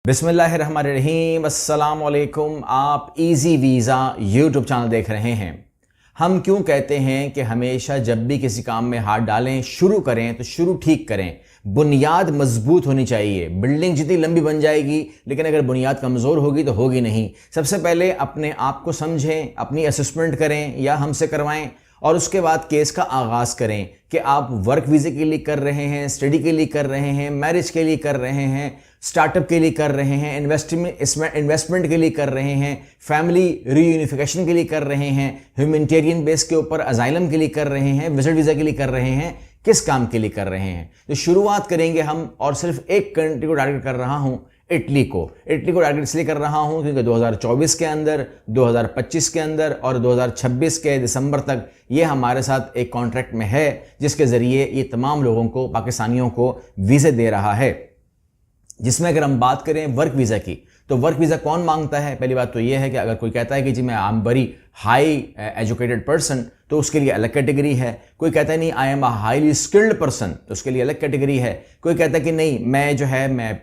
बिस्मिल्लाहिर्रहमानिर्रहीम, अस्सलाम वालेकुम। आप इजी वीज़ा यूट्यूब चैनल देख रहे हैं। हम क्यों कहते हैं कि हमेशा जब भी किसी काम में हाथ डालें, शुरू करें तो शुरू ठीक करें। बुनियाद मजबूत होनी चाहिए। बिल्डिंग जितनी लंबी बन जाएगी, लेकिन अगर बुनियाद कमज़ोर होगी तो होगी नहीं। सबसे पहले अपने आप को समझें, अपनी असेसमेंट करें या हमसे करवाएं, और उसके बाद केस का आगाज़ करें कि आप वर्क वीज़े के लिए कर रहे हैं, स्टडी के लिए कर रहे हैं, मैरिज के लिए कर रहे हैं, स्टार्टअप के लिए कर रहे हैं, इन्वेस्टमेंट के लिए कर रहे हैं, फैमिली रीयूनिफिकेशन के लिए कर रहे हैं, ह्यूमैनिटेरियन बेस के ऊपर अजाइलम के लिए कर रहे हैं, विजिट वीज़ा के लिए कर रहे हैं, किस काम के लिए कर रहे हैं। तो शुरुआत करेंगे हम, और सिर्फ एक कंट्री को टारगेट कर रहा हूं, इटली को टारगेट इसलिए कर रहा हूं क्योंकि 2024 के अंदर, 2025 के अंदर और 2026 के दिसंबर तक ये हमारे साथ एक कॉन्ट्रैक्ट में है, जिसके ज़रिए ये तमाम लोगों को, पाकिस्तानियों को वीज़े दे रहा है। जिसमें अगर हम बात करें वर्क वीज़ा की, तो वर्क वीज़ा कौन मांगता है? पहली बात तो ये है कि अगर कोई कहता है कि जी मैं I am very high educated person, तो उसके लिए अलग कैटेगरी है। कोई कहता है नहीं I am a highly skilled person, तो उसके लिए अलग कैटेगरी है। कोई कहता है कि नहीं मैं जो है मैं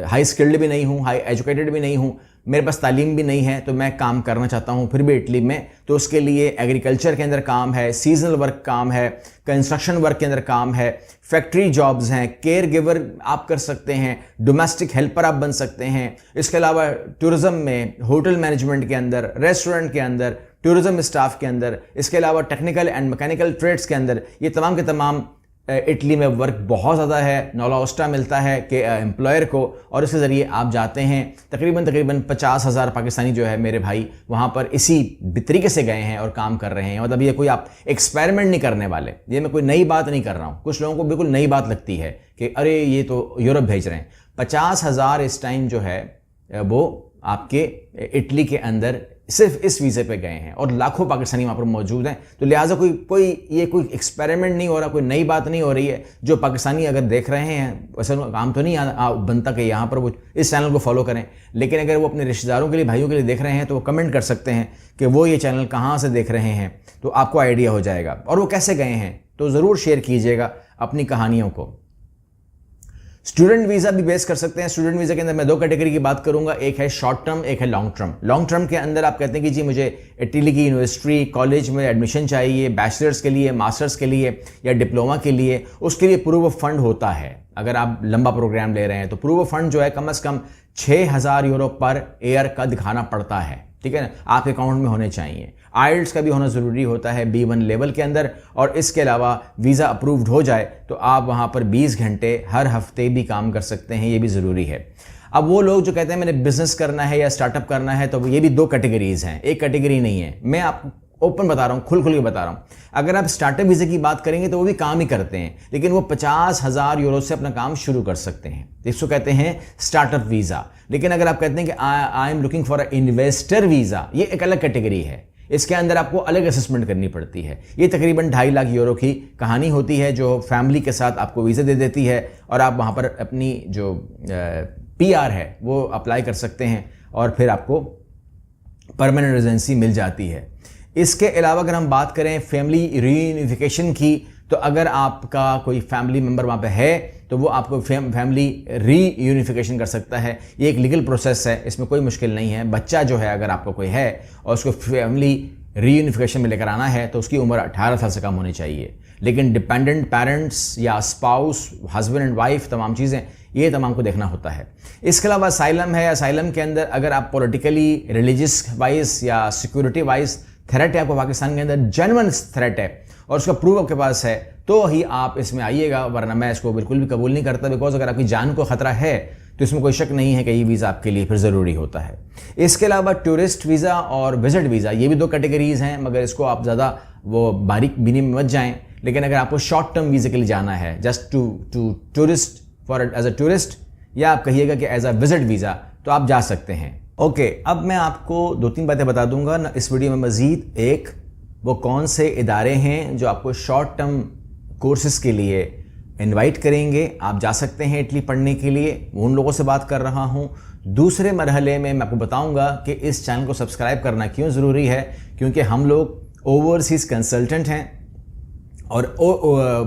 हाई स्किल्ड भी नहीं हूँ, हाई एजुकेटेड भी नहीं हूँ, मेरे पास तालीम भी नहीं है, तो मैं काम करना चाहता हूँ फिर भी इटली में, तो उसके लिए एग्रीकल्चर के अंदर काम है, सीजनल वर्क काम है, कंस्ट्रक्शन वर्क के अंदर काम है, फैक्ट्री जॉब्स हैं, केयर गिवर आप कर सकते हैं, डोमेस्टिक हेल्पर आप बन सकते हैं। इसके अलावा टूरिज्म में, होटल मैनेजमेंट के अंदर, रेस्टोरेंट के अंदर, टूरिज्म स्टाफ के अंदर, इसके अलावा टेक्निकल एंड मैकेनिकल ट्रेड्स के अंदर, ये तमाम के तमाम इटली में वर्क बहुत ज़्यादा है। नौला ओस्टा मिलता है कि एम्प्लॉयर को, और इसके ज़रिए आप जाते हैं। तकरीबन 50,000 पाकिस्तानी जो है मेरे भाई वहाँ पर इसी तरीके से गए हैं और काम कर रहे हैं। मतलब ये कोई आप एक्सपेरिमेंट नहीं करने वाले, ये मैं कोई नई बात नहीं कर रहा हूँ। कुछ लोगों को बिल्कुल नई बात लगती है कि अरे ये तो यूरोप भेज रहे हैं। 50,000 इस टाइम जो है वो आपके इटली के अंदर सिर्फ इस वीज़े पे गए हैं, और लाखों पाकिस्तानी वहाँ पर मौजूद हैं। तो लिहाजा कोई एक्सपेरिमेंट नहीं हो रहा, कोई नई बात नहीं हो रही है। जो पाकिस्तानी अगर देख रहे हैं, वैसे काम तो नहीं बनता कि यहाँ पर वो इस चैनल को फॉलो करें, लेकिन अगर वो अपने रिश्तेदारों के लिए, भाइयों के लिए देख रहे हैं, तो वो कमेंट कर सकते हैं कि वो ये चैनल कहाँ से देख रहे हैं, तो आपको आइडिया हो जाएगा। और वो कैसे गए हैं तो ज़रूर शेयर कीजिएगा अपनी कहानियों को। स्टूडेंट वीज़ा भी बेस कर सकते हैं। स्टूडेंट वीज़ा के अंदर मैं दो कैटेगरी की बात करूंगा, एक है शॉर्ट टर्म, एक है लॉन्ग टर्म। लॉन्ग टर्म के अंदर आप कहते हैं कि जी मुझे इटली की यूनिवर्सिटी कॉलेज में एडमिशन चाहिए, बैचलर्स के लिए, मास्टर्स के लिए या डिप्लोमा के लिए, उसके लिए प्रूफ ऑफ फंड होता है। अगर आप लंबा प्रोग्राम ले रहे हैं तो प्रूफ ऑफ फंड जो है कम से कम 6,000 यूरो पर ईयर का दिखाना पड़ता है, ठीक है ना, आपके अकाउंट में होने चाहिए। आइल्स का भी होना ज़रूरी होता है B1 लेवल के अंदर, और इसके अलावा वीज़ा अप्रूव्ड हो जाए तो आप वहाँ पर 20 घंटे हर हफ्ते भी काम कर सकते हैं, ये भी ज़रूरी है। अब वो लोग जो कहते हैं मैंने बिज़नेस करना है या स्टार्टअप करना है, तो ये भी दो कैटेगरीज़ हैं, एक कैटेगरी नहीं है। मैं आपको ओपन बता रहा हूँ, खुल के बता रहा हूँ। अगर आप स्टार्टअप वीज़े की बात करेंगे तो वो भी काम ही करते हैं, लेकिन वो 50,000 यूरो से अपना काम शुरू कर सकते हैं, इसको कहते हैं स्टार्टअप वीज़ा। लेकिन अगर आप कहते हैं कि I am looking for a investor visa, ये एक अलग कैटेगरी है। इसके अंदर आपको अलग असेसमेंट करनी पड़ती है। ये तकरीबन 2.5 लाख यूरो की कहानी होती है, जो फैमिली के साथ आपको वीज़ा दे देती है, और आप वहाँ पर अपनी जो PR है वो अप्लाई कर सकते हैं, और फिर आपको परमानेंट रेजिडेंसी मिल जाती है। इसके अलावा अगर हम बात करें फैमिली रीयूनिफिकेशन की, तो अगर आपका कोई फैमिली मेम्बर वहाँ पे है तो वो आपको फैमिली रीयूनिफिकेशन कर सकता है। ये एक लीगल प्रोसेस है, इसमें कोई मुश्किल नहीं है। बच्चा जो है अगर आपका कोई है और उसको फैमिली रीयूनिफिकेशन में लेकर आना है, तो उसकी उम्र 18 साल से कम होनी चाहिए। लेकिन डिपेंडेंट पेरेंट्स या स्पाउस, हस्बैंड एंड वाइफ, तमाम चीज़ें ये तमाम को देखना होता है। इसके अलावा असाइलम है। असाइलम के अंदर अगर आप पॉलिटिकली, रिलीजियस वाइज या सिक्योरिटी वाइज थ्रेट है, आपको पाकिस्तान के अंदर जेन्युइन थ्रेट है और उसका प्रूफ आपके पास है, तो ही आप इसमें आइएगा, वरना मैं इसको बिल्कुल भी कबूल नहीं करता। बिकॉज अगर आपकी जान को खतरा है तो इसमें कोई शक नहीं है कि ये वीज़ा आपके लिए फिर ज़रूरी होता है। इसके अलावा टूरिस्ट वीज़ा और विजिट वीज़ा, ये भी दो कैटेगरीज़ हैं, मगर इसको आप ज़्यादा वो बारीक बीनी में मत जाएं। लेकिन अगर आपको शॉर्ट टर्म वीज़े के लिए जाना है, just to tourist, for as a tourist, या आप कहिएगा कि एज अ विजिट वीज़ा, तो आप जा सकते हैं। ओके, अब मैं आपको 2-3 बातें बता दूंगा ना इस वीडियो में मज़ीद। एक, वो कौन से इदारे हैं जो आपको शॉर्ट टर्म कोर्सेज़ के लिए इनवाइट करेंगे, आप जा सकते हैं इटली पढ़ने के लिए, उन लोगों से बात कर रहा हूं। दूसरे मरहले में मैं आपको बताऊंगा कि इस चैनल को सब्सक्राइब करना क्यों ज़रूरी है, क्योंकि हम लोग ओवरसीज़ कंसल्टेंट हैं और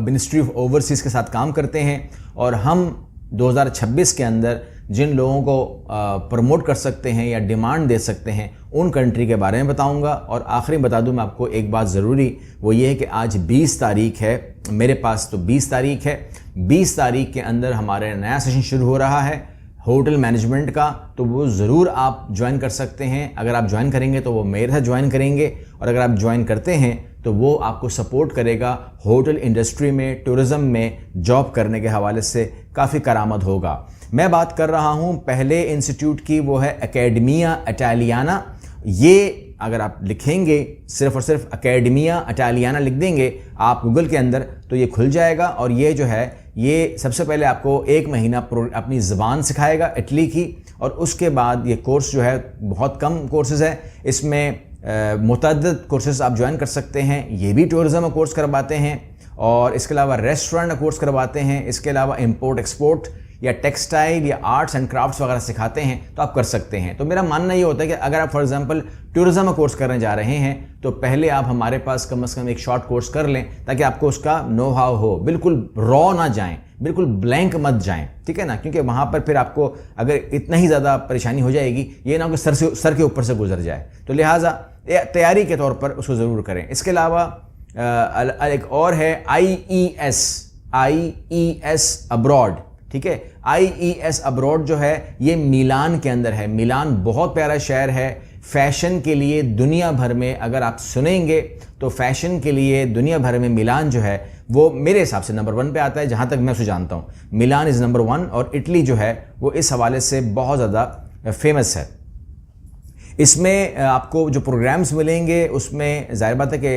मिनिस्ट्री ऑफ ओवरसीज़ के साथ काम करते हैं, और हम 2026 के अंदर जिन लोगों को प्रमोट कर सकते हैं या डिमांड दे सकते हैं, उन कंट्री के बारे में बताऊंगा। और आखिरी बता दूं मैं आपको एक बात ज़रूरी, वो ये है कि आज 20 तारीख है, मेरे पास तो 20 तारीख है। 20 तारीख के अंदर हमारे नया सेशन शुरू हो रहा है होटल मैनेजमेंट का, तो वो ज़रूर आप ज्वाइन कर सकते हैं। अगर आप ज्वाइन करेंगे तो वो मेरे साथ ज्वाइन करेंगे, और अगर आप ज्वाइन करते हैं तो वो आपको सपोर्ट करेगा होटल इंडस्ट्री में, टूरिज़्म में जॉब करने के हवाले से काफ़ी करामत होगा। मैं बात कर रहा हूँ पहले इंस्टीट्यूट की, वो है एकेडमिया इटालियाना। ये अगर आप लिखेंगे सिर्फ और सिर्फ एकेडमिया इटालियाना लिख देंगे आप गूगल के अंदर, तो ये खुल जाएगा। और ये जो है, ये सबसे पहले आपको 1 महीना अपनी ज़बान सिखाएगा इटली की, और उसके बाद ये कोर्स जो है बहुत कम कोर्सेज़ है, इसमें मुतअद्दिद कोर्सेज़ आप ज्वाइन कर सकते हैं। ये भी टूरिज़्म कोर्स करवाते हैं, और इसके अलावा रेस्टोरेंट कोर्स करवाते हैं, इसके अलावा इंपोर्ट एक्सपोर्ट या टेक्सटाइल या आर्ट्स एंड क्राफ्ट्स वगैरह सिखाते हैं, तो आप कर सकते हैं। तो मेरा मानना ये होता है कि अगर आप फॉर एग्जांपल टूरिज़्म कोर्स करने जा रहे हैं, तो पहले आप हमारे पास कम से कम एक शॉर्ट कोर्स कर लें, ताकि आपको उसका नो हाउ हो, बिल्कुल रॉ ना जाएं, बिल्कुल ब्लैंक मत जाएं, ठीक है ना। क्योंकि वहाँ पर फिर आपको अगर इतना ही ज़्यादा परेशानी हो जाएगी, ये ना हो कि सर के ऊपर से गुजर जाए। तो लिहाजा तैयारी के तौर पर उसको ज़रूर करें। इसके अलावा एक और है IES अब्रॉड, ठीक है। IES अब्रॉड जो है, ये मिलान के अंदर है। मिलान बहुत प्यारा शहर है फैशन के लिए दुनिया भर में। अगर आप सुनेंगे तो फैशन के लिए दुनिया भर में मिलान जो है वो मेरे हिसाब से नंबर 1 पे आता है, जहाँ तक मैं उसे जानता हूँ। मिलान इज़ नंबर 1, और इटली जो है वो इस हवाले से बहुत ज़्यादा फेमस है। इसमें आपको जो प्रोग्राम्स मिलेंगे उसमें ज़ाहिर बात है कि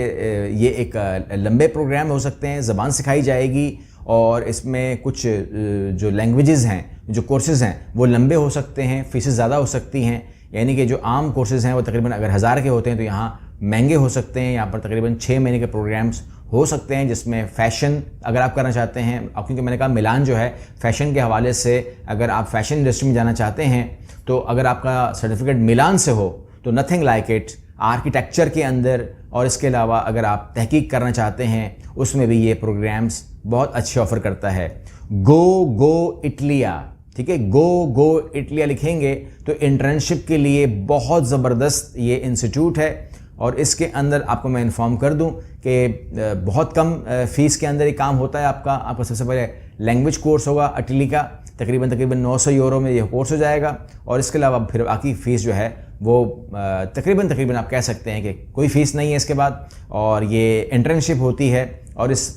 ये एक लंबे प्रोग्राम हो सकते हैं, ज़बान सिखाई जाएगी, और इसमें कुछ जो लैंग्वेजेस हैं, जो कोर्सेज़ हैं, वो लंबे हो सकते हैं, फीसेस ज़्यादा हो सकती हैं। यानी कि जो आम कोर्सेज़ हैं वो तकरीबन अगर 1000 के होते हैं तो यहाँ महंगे हो सकते हैं। यहाँ पर तकरीबन 6 महीने के प्रोग्राम्स हो सकते हैं, जिसमें फ़ैशन अगर आप करना चाहते हैं, क्योंकि मैंने कहा मिलान जो है फ़ैशन के हवाले से, अगर आप फ़ैशन इंडस्ट्री में जाना चाहते हैं, तो अगर आपका सर्टिफिकेट मिलान से हो तो नथिंग लाइक इट। आर्किटेक्चर के अंदर, और इसके अलावा अगर आप तहकीक करना चाहते हैं, उसमें भी ये प्रोग्राम्स बहुत अच्छे ऑफ़र करता है। गो इटलिया, ठीक है, गो इटलिया लिखेंगे तो इंटर्नशिप के लिए बहुत ज़बरदस्त ये इंस्टीट्यूट है। और इसके अंदर आपको मैं इन्फॉर्म कर दूं कि बहुत कम फ़ीस के अंदर ये काम होता है। आपका सबसे पहले लैंग्वेज कोर्स होगा इटली का, तकरीबन 900 यूरो में ये कोर्स हो जाएगा। और इसके अलावा फिर बाकी फ़ीस जो है वो तकरीबन आप कह सकते हैं कि कोई फ़ीस नहीं है इसके बाद। और ये इंटर्नशिप होती है, और इस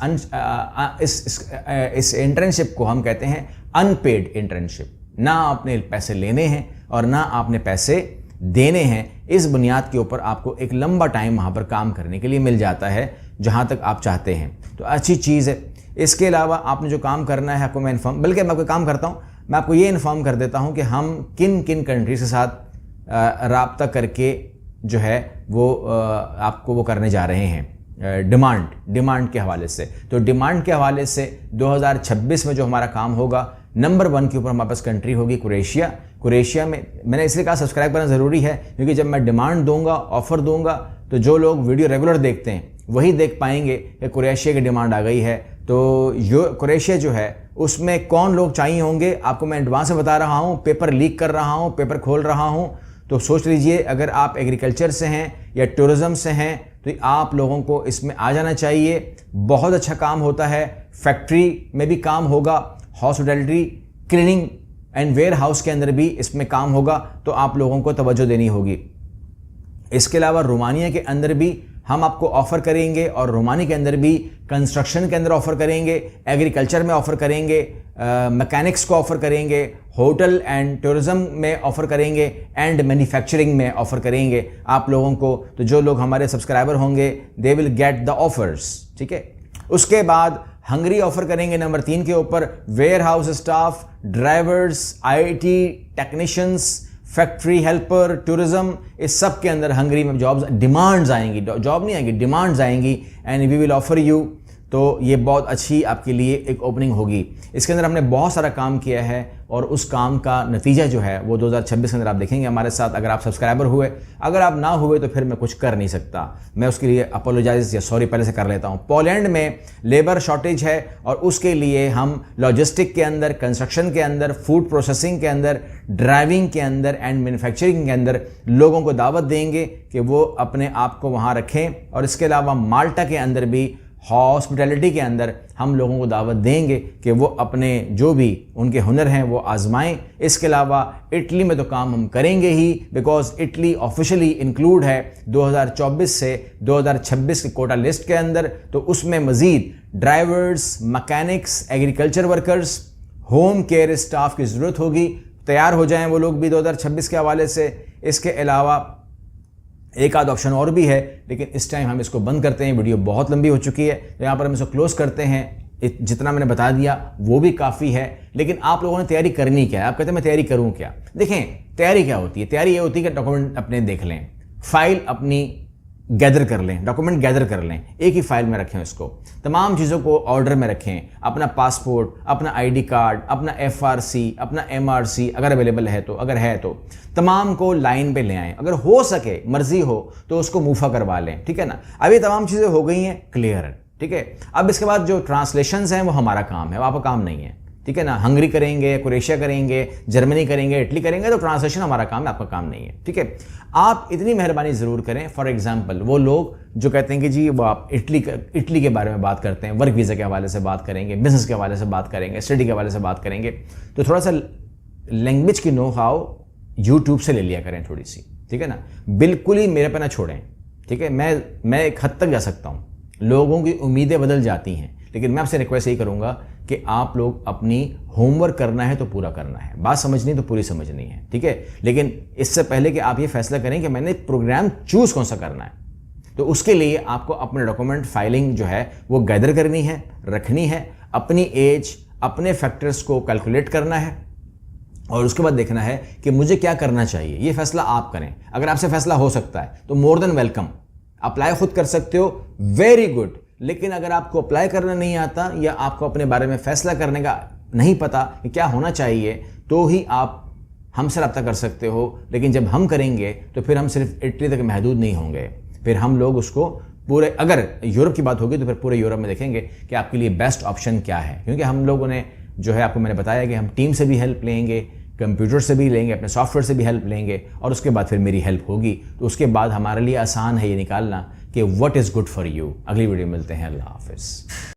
इंटर्नशिप को हम कहते हैं अनपेड इंटर्नशिप। ना आपने पैसे लेने हैं और ना आपने पैसे देने हैं। इस बुनियाद के ऊपर आपको एक लंबा टाइम वहाँ पर काम करने के लिए मिल जाता है, जहाँ तक आप चाहते हैं। तो अच्छी चीज़ है। इसके अलावा आपने जो काम करना है, आपको मैं इन्फॉर्म, बल्कि मैं आपको काम करता हूँ, मैं आपको ये इन्फॉर्म कर देता हूँ कि हम किन किन कंट्रीज के साथ राब्ता करके जो है वो आपको वो करने जा रहे हैं डिमांड के हवाले से। तो डिमांड के हवाले से 2026 में जो हमारा काम होगा, नंबर 1 के ऊपर हमारे पास कंट्री होगी कुरेशिया में। मैंने इसलिए कहा सब्सक्राइब करना ज़रूरी है, क्योंकि जब मैं डिमांड दूंगा, ऑफ़र दूंगा, तो जो लोग वीडियो रेगुलर देखते हैं वही देख पाएंगे कि कुरेशिया की डिमांड आ गई है। तो कुरेशिया जो है उसमें कौन लोग चाहिए होंगे, आपको मैं एडवांस में बता रहा हूँ, पेपर लीक कर रहा हूँ, पेपर खोल रहा हूँ। तो सोच लीजिए, अगर आप एग्रीकल्चर से हैं या टूरिज़्म से हैं, तो आप लोगों को इसमें आ जाना चाहिए। बहुत अच्छा काम होता है, फैक्ट्री में भी काम होगा, hospitality, cleaning and warehouse के अंदर भी इसमें काम होगा, तो आप लोगों को तवज्जो देनी होगी। इसके अलावा रोमानिया के अंदर भी हम आपको ऑफ़र करेंगे, और रोमानी के अंदर भी कंस्ट्रक्शन के अंदर ऑफ़र करेंगे, एग्रीकल्चर में ऑफ़र करेंगे, मैकेनिक्स को ऑफ़र करेंगे, होटल एंड टूरिज़्म में ऑफ़र करेंगे, एंड मैन्युफैक्चरिंग में ऑफ़र करेंगे आप लोगों को। तो जो लोग हमारे सब्सक्राइबर होंगे, they will get the offers, ठीक है। उसके बाद हंगरी ऑफ़र करेंगे नंबर 3 के ऊपर, warehouse staff, drivers, IT technicians, factory helper, tourism, इस सब के अंदर हंगरी में जॉब्स, डिमांड्स आएंगी, जॉब नहीं आएंगी, डिमांड्स आएंगी, and we will offer you. तो ये बहुत अच्छी आपके लिए एक ओपनिंग होगी। इसके अंदर हमने बहुत सारा काम किया है, और उस काम का नतीजा जो है वो 2026 के अंदर आप देखेंगे हमारे साथ। अगर आप सब्सक्राइबर हुए, अगर आप ना हुए तो फिर मैं कुछ कर नहीं सकता। मैं उसके लिए अपोलोजाइज या सॉरी पहले से कर लेता हूँ। पोलैंड में लेबर शॉर्टेज है और उसके लिए हम लॉजिस्टिक के अंदर, कंस्ट्रक्शन के अंदर, फूड प्रोसेसिंग के अंदर, ड्राइविंग के अंदर एंड मैन्युफैक्चरिंग के अंदर लोगों को दावत देंगे कि वो अपने आप को वहाँ रखें। और इसके अलावा माल्टा के अंदर भी, हॉस्पिटैलिटी के अंदर हम लोगों को दावत देंगे कि वो अपने जो भी उनके हुनर हैं वो आजमाएं। इसके अलावा इटली में तो काम हम करेंगे ही, बिकॉज इटली ऑफिशियली इंक्लूड है 2024 से 2026 के कोटा लिस्ट के अंदर। तो उसमें मजीद drivers, mechanics, agriculture workers, home care staff की ज़रूरत होगी। तैयार हो जाएं वो लोग भी 2026 के हवाले से। इसके अलावा एक आध ऑप्शन और भी है, लेकिन इस टाइम हम इसको बंद करते हैं। वीडियो बहुत लंबी हो चुकी है तो यहाँ पर हम इसको क्लोज करते हैं। जितना मैंने बता दिया वो भी काफ़ी है। लेकिन आप लोगों ने तैयारी करनी क्या है? आप कहते हैं मैं तैयारी करूँ क्या? देखें, तैयारी क्या होती है? तैयारी ये होती है कि डॉक्यूमेंट अपने देख लें, फाइल अपनी गैदर कर लें, डॉक्यूमेंट गैदर कर लें, एक ही फाइल में रखें उसको, तमाम चीज़ों को ऑर्डर में रखें। अपना पासपोर्ट, अपना आईडी कार्ड, अपना एफआरसी, अपना एमआरसी अगर अवेलेबल है तो, अगर है तो तमाम को लाइन पे ले आएं। अगर हो सके, मर्जी हो तो उसको मुफा करवा लें, ठीक है ना। अब ये तमाम चीज़ें हो गई हैं क्लियर, ठीक है। अब इसके बाद जो ट्रांसलेशंस हैं वो हमारा काम है, वो आपका काम नहीं है, ठीक है ना। हंगरी करेंगे, क्रोएशिया करेंगे, जर्मनी करेंगे, इटली करेंगे तो ट्रांसलेशन हमारा काम है, आपका काम नहीं है, ठीक है। आप इतनी मेहरबानी ज़रूर करें। फॉर एग्जांपल वो लोग जो कहते हैं कि जी वो आप इटली के बारे में बात करते हैं, वर्क वीज़ा के हवाले से बात करेंगे, बिजनेस के हवाले से बात करेंगे, स्टडी के हवाले से बात करेंगे, तो थोड़ा सा लैंग्वेज की नो हाउ यूट्यूब से ले लिया करें थोड़ी सी, ठीक है ना। बिल्कुल ही मेरे पे ना छोड़ें, ठीक है। मैं एक हद तक जा सकता हूँ, लोगों की उम्मीदें बदल जाती हैं, लेकिन मैं आपसे रिक्वेस्ट यही करूंगा कि आप लोग अपनी होमवर्क करना है तो पूरा करना है, बात समझनी तो पूरी समझनी है, ठीक है। लेकिन इससे पहले कि आप ये फैसला करें कि मैंने प्रोग्राम चूज कौन सा करना है, तो उसके लिए आपको अपने डॉक्यूमेंट फाइलिंग जो है वो गैदर करनी है, रखनी है, अपनी एज, अपने फैक्टर्स को कैलकुलेट करना है और उसके बाद देखना है कि मुझे क्या करना चाहिए। ये फैसला आप करें। अगर आपसे फैसला हो सकता है तो मोर देन वेलकम, अप्लाई खुद कर सकते हो, वेरी गुड। लेकिन अगर आपको अप्लाई करना नहीं आता या आपको अपने बारे में फैसला करने का नहीं पता कि क्या होना चाहिए, तो ही आप हमसे रब्ता कर सकते हो। लेकिन जब हम करेंगे तो फिर हम सिर्फ इटली तक महदूद नहीं होंगे, फिर हम लोग उसको पूरे, अगर यूरोप की बात होगी तो फिर पूरे यूरोप में देखेंगे कि आपके लिए बेस्ट ऑप्शन क्या है। क्योंकि हम लोगों ने जो है, आपको मैंने बताया कि हम टीम से भी हेल्प लेंगे, कंप्यूटर से भी लेंगे, अपने सॉफ्टवेयर से भी हेल्प लेंगे और उसके बाद फिर मेरी हेल्प होगी। तो उसके बाद हमारे लिए आसान है ये निकालना कि what is good for you. अगली वीडियो मिलते हैं, अल्लाह हाफिज़।